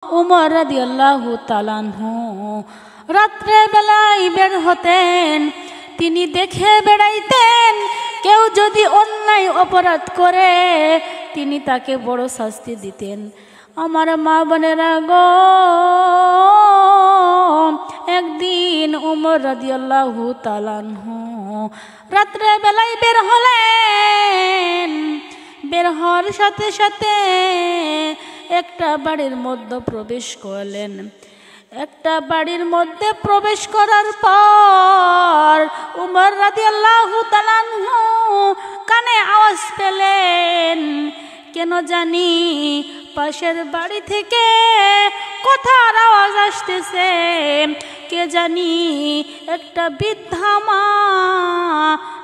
উমর রাদিয়াল্লাহু তাআলা আনহু রাত্রে বেলায় বের হতেন। তিনি দেখে বেড়াইতেন কেউ যদি অন্যায় অপরাধ করে তিনি তাকে বড় শাস্তি দিতেন। আমার মা বোনেরা গো, একদিন উমর রাদিয়াল্লাহু তাআলা আনহু রাত্রে বেলায় বের হলেন। বের হওয়ার সাথে সাথে একটা বাড়ির মধ্যে প্রবেশ করলেন। একটা বাড়ির মধ্যে প্রবেশ করার পর উমর রাদিয়াল্লাহু তাআলা আনহু কানে আওয়াজ পেলেন, কেন জানি পাশের বাড়ি থেকে কথার আওয়াজ আসতেছে। কে জানি একটা বৃদ্ধা মা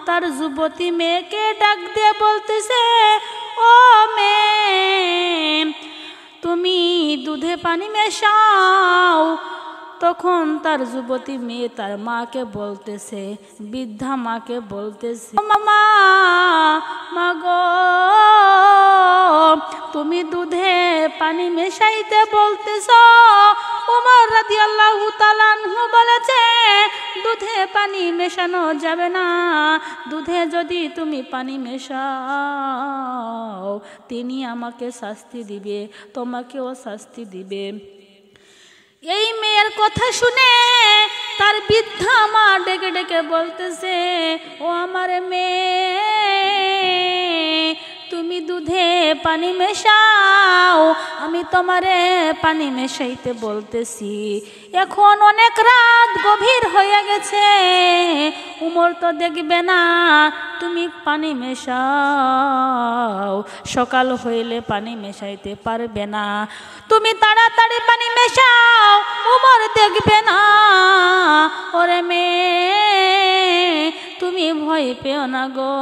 তার যুবতী মেয়েকে ডাক দিয়ে বলতেছে, ও মেয়ে, তুমি দুধে পানি মেশাও। তখন তার যুবতী মেয়ে তার মাকে বলতেছে, বৃদ্ধা মাকে বলতেছে, মামা, মা গো, তুমি দুধে পানি মেশাইতে বলতেছ। উমর রাদিয়াল্লাহু তাআলা আনহু বলেছে, দুধে পানি মেশানো যাবে না। দুধে যদি তুমি পানি মেশাও তিনি আমাকে শাস্তি দিবে, তোমাকেও শাস্তি দিবে। এই মেয়ের কথা শুনে তার বৃদ্ধা মা ডেকে ডেকে বলতেছে, ও আমার মেয়ে, তুমি দুধে পানি মেশাও, আমি তোমারে পানি মেশাইতে বলতেছি। এখন অনেক রাত গভীর হয়ে গেছে, উমর তো দেখবে না, তুমি পানি মেশাও, সকাল হইলে পানি মেশাইতে পারবে না। তুমি তাড়াতাড়ি পানি মেশাও, উমর দেখবে না। ওরে মেয়ে, তুমি ভয় পেও না গো,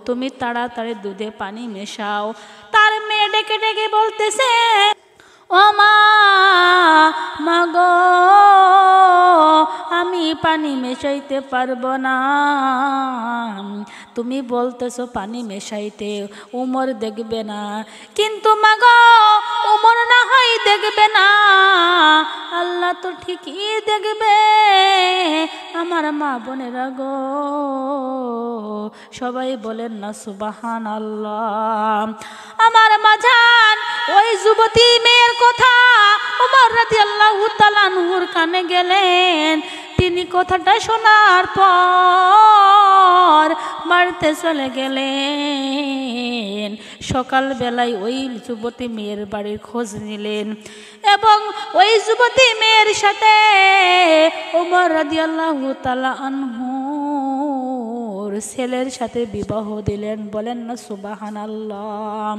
তুমি তাড়াতাড়ি দুধে পানি মেশাও। তার মেয়ে ডেকে ডেকে বলতেছে, ও মা, মা গো, আমি পানি মেশাইতে পারবো না। তুমি বলতেছো পানি মেশাইতে, উমর দেখবে না। কিন্তু মা গো, উমর না হয় দেখবে না, আল্লাহ তো ঠিকই দেখবে। আমার মা বোনেরা গো, সবাই বলেন না সুবহানাল্লাহ। আমার মাঝান ওই যুবতী মেয়ের কথা উমর রাদিয়াল্লাহু তাআলা আনহুর কানে গেলেন। তিনি কথাটা শোনার পর বাড়িতে চলে গেলেন। সকালবেলায় ওই যুবতী মেয়ের বাড়ির খোঁজ নিলেন এবং ওই যুবতী মেয়ের সাথে উমর রাদিয়াল্লাহু তাআলা আনহুর ছেলের সাথে বিবাহ দিলেন। বলেন না সুবহানাল্লাহ।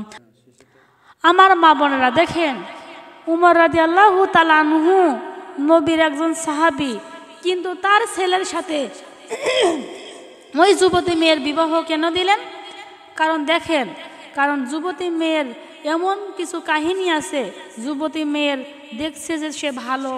আমার মা বোনেরা দেখেন, উমর রাদিয়াল্লাহু তাআলা আনহু নবীর একজন সাহাবী, কিন্তু তার ছেলের সাথে ওই যুবতী মেয়ের বিবাহ কেন দিলেন? কারণ দেখেন, কারণ যুবতী মেয়ের এমন কিছু কাহিনী আছে, যুবতী মেয়ের দেখছে যে সে ভালো,